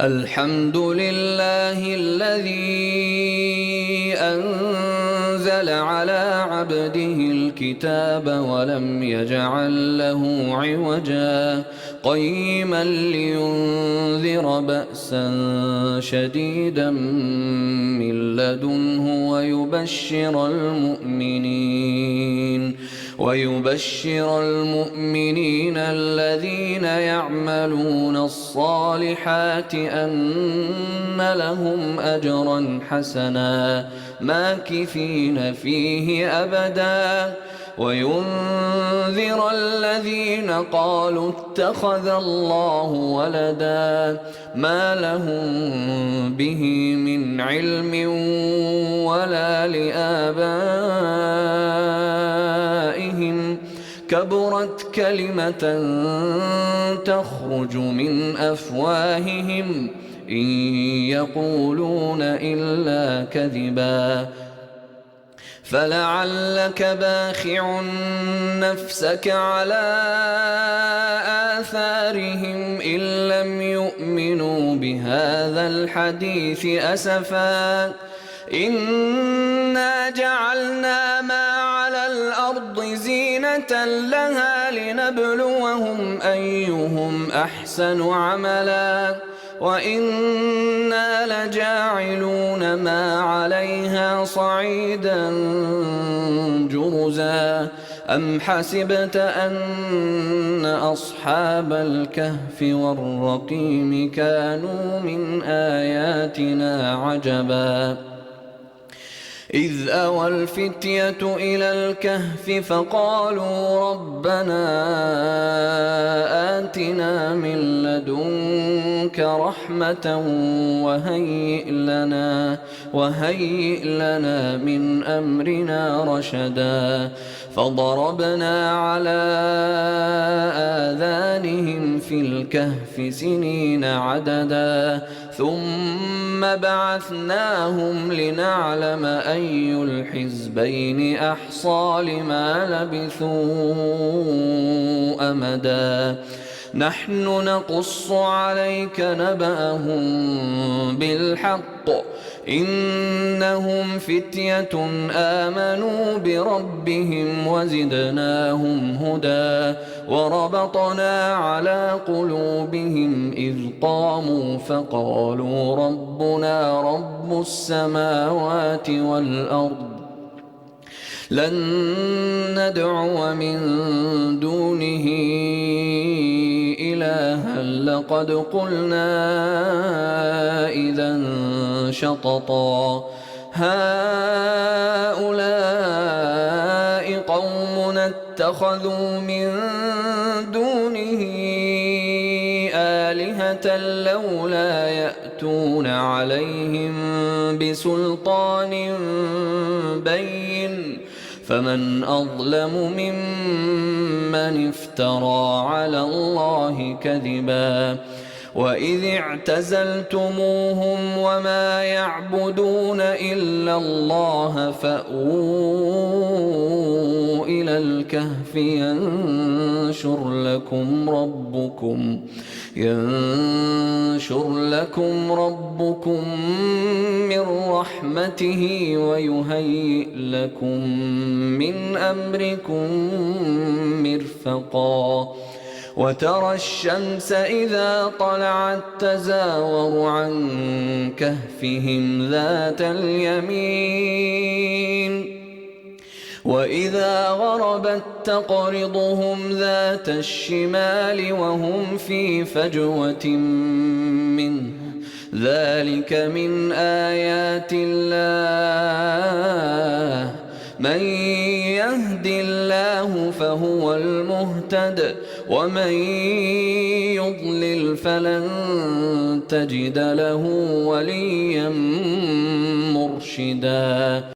الحمد لله الذي أنزل على عبده الكتاب ولم يجعل له عوجا قيما لينذر بأسا شديدا من لدنه ويبشر المؤمنين الذين يعملون الصالحات أن لهم أجرا حسنا ماكثين فيه أبدا وينذر الذين قالوا اتخذ الله ولدا ما لهم به من علم ولا لآبائهم كبرت كلمة تخرج من أفواههم إن يقولون إلا كذبا فلعلك باخع نفسك على آثارهم إن لم يؤمنوا بهذا الحديث أسفا إنا جعلنا ما على الأرض زينة لها لنبلوهم أيهم أحسن عملا وإنا لجاعلون ما عليها صعيدا جرزا أم حسبت أن أصحاب الكهف والرقيم كانوا من آياتنا عجبا إذ أوى الفتية إلى الكهف فقالوا ربنا آتنا من لدنك رحمة وهيئ لنا من أمرنا رشدا فضربنا على آذانهم في الكهف سنين عددا ثم بعثناهم لنعلم أي الحزبين أحصى لما لبثوا أمدا نحن نقص عليك نبأهم بالحق إنهم فتية آمنوا بربهم وزدناهم هدى وربطنا على قلوبهم إذ قاموا فقالوا ربنا رب السماوات والأرض لن ندعو من دونه إلها لقد قلنا إذا شططا هؤلاء قوم اتخذوا من دونه آلهة لولا يأتون عليهم بسلطان بين فمن أظلم ممن افترى على الله كذبا وإذ اعتزلتموهم وما يعبدون إلا الله فأووا إلى الكهف ينشر لكم ربكم من رحمته ويهيئ لكم من أمركم مرفقا وترى الشمس إذا طلعت تزاور عن كهفهم ذات اليمين وإذا غربت تقرضهم ذات الشمال وهم في فجوة منه ذلك من آيات الله من يهد الله فهو المهتد ومن يضلل فلن تجد له وليا مرشدا